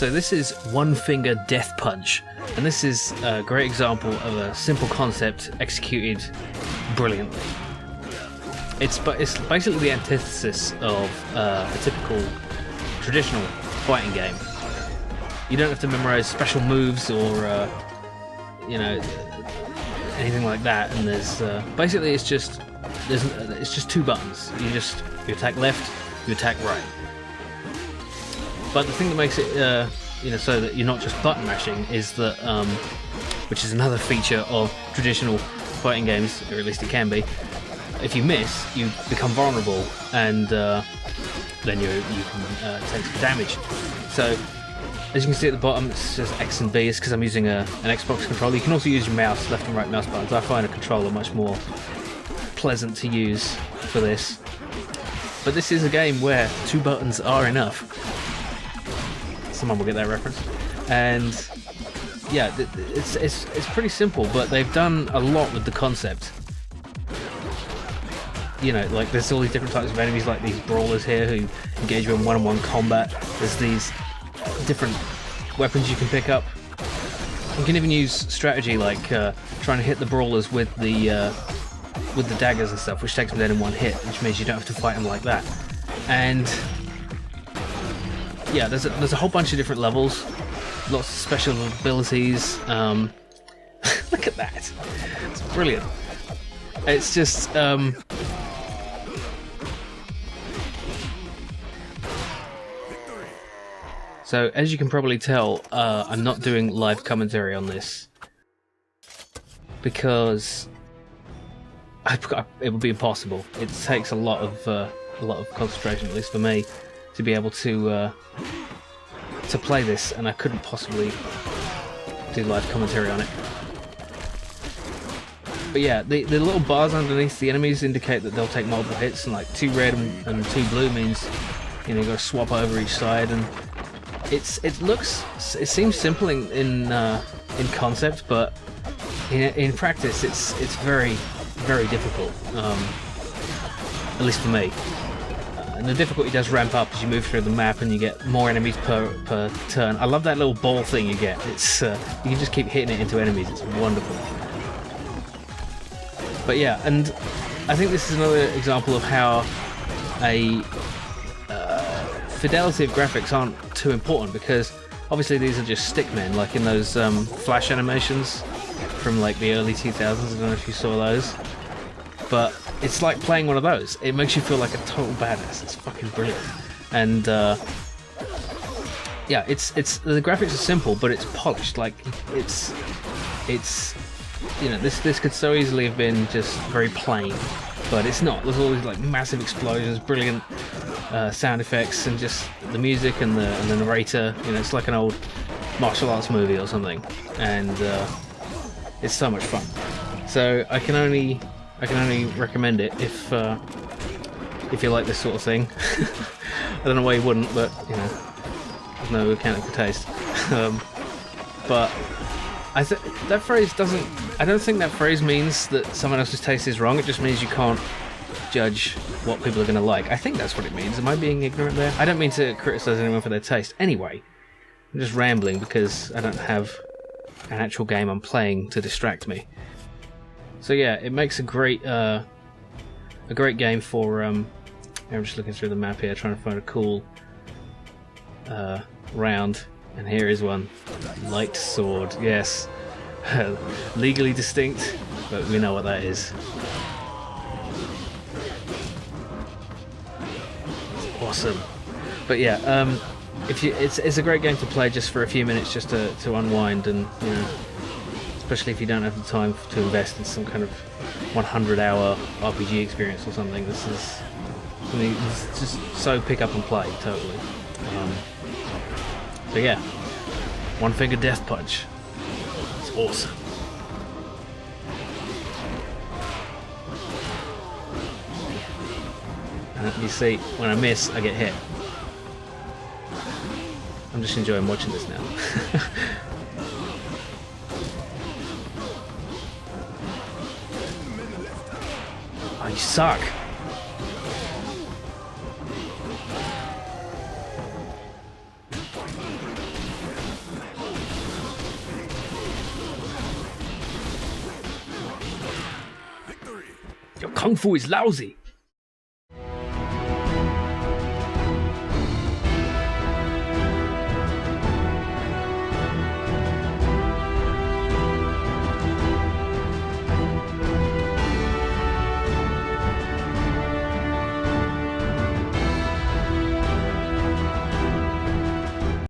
So this is One Finger Death Punch, and this is a great example of a simple concept executed brilliantly. It's basically the antithesis of a typical traditional fighting game. You don't have to memorize special moves or anything like that. And there's basically it's just two buttons. You attack left, you attack right. But the thing that makes it so that you're not just button mashing is that which is another feature of traditional fighting games, or at least it can be. If you miss, you become vulnerable, and then you can take some damage. So, as you can see at the bottom, it says X and B. It's because I'm using an Xbox controller. You can also use your mouse, left and right mouse buttons. I find a controller much more pleasant to use for this. But this is a game where two buttons are enough. Someone will get that reference. And yeah, it's pretty simple, but they've done a lot with the concept. You know, like there's all these different types of enemies, like these brawlers here who engage you in one-on-one combat. There's these different weapons you can pick up. You can even use strategy, like trying to hit the brawlers with the daggers and stuff, which takes them down in one hit, which means you don't have to fight them like that. And yeah, there's a whole bunch of different levels, lots of special abilities. Look at that, it's brilliant. It's just so as you can probably tell, I'm not doing live commentary on this because it would be impossible. It takes a lot of concentration, at least for me, to be able to play this, and I couldn't possibly do live commentary on it. But yeah, the little bars underneath the enemies indicate that they'll take multiple hits, and like 2 red and 2 blue means you got to swap over each side. And it seems simple in concept, but in practice it's very, very difficult. At least for me. And the difficulty does ramp up as you move through the map and you get more enemies per turn. I love that little ball thing you get. It's you can just keep hitting it into enemies. It's wonderful. But yeah, and I think this is another example of how a fidelity of graphics aren't too important, because obviously these are just stickmen, like in those Flash animations from like the early 2000s. I don't know if you saw those, but it's like playing one of those. It makes you feel like a total badass. It's fucking brilliant. And yeah, it's the graphics are simple, but it's polished. Like it's this could so easily have been just very plain, but it's not. There's all these like massive explosions, brilliant sound effects, and just the music and the narrator. It's like an old martial arts movie or something, and it's so much fun. So I can only recommend it if you like this sort of thing. I don't know why you wouldn't, but there's no accounting for taste. But that phrase doesn't. I don't think that phrase means that someone else's taste is wrong. It just means you can't judge what people are going to like. I think that's what it means. Am I being ignorant there? I don't mean to criticize anyone for their taste. Anyway, I'm just rambling because I don't have an actual game I'm playing to distract me. So yeah, it makes a great game for. I'm just looking through the map here, trying to find a cool round, and here is one. Light sword, yes, legally distinct, but we know what that is. Awesome. But yeah, it's a great game to play just for a few minutes, just to unwind, and especially if you don't have the time to invest in some kind of 100-hour RPG experience or something. This is, it's just so pick up and play, totally. So yeah, One Finger Death Punch. It's awesome. And you see, when I miss, I get hit. I'm just enjoying watching this now. Oh, you suck. Your kung fu is lousy.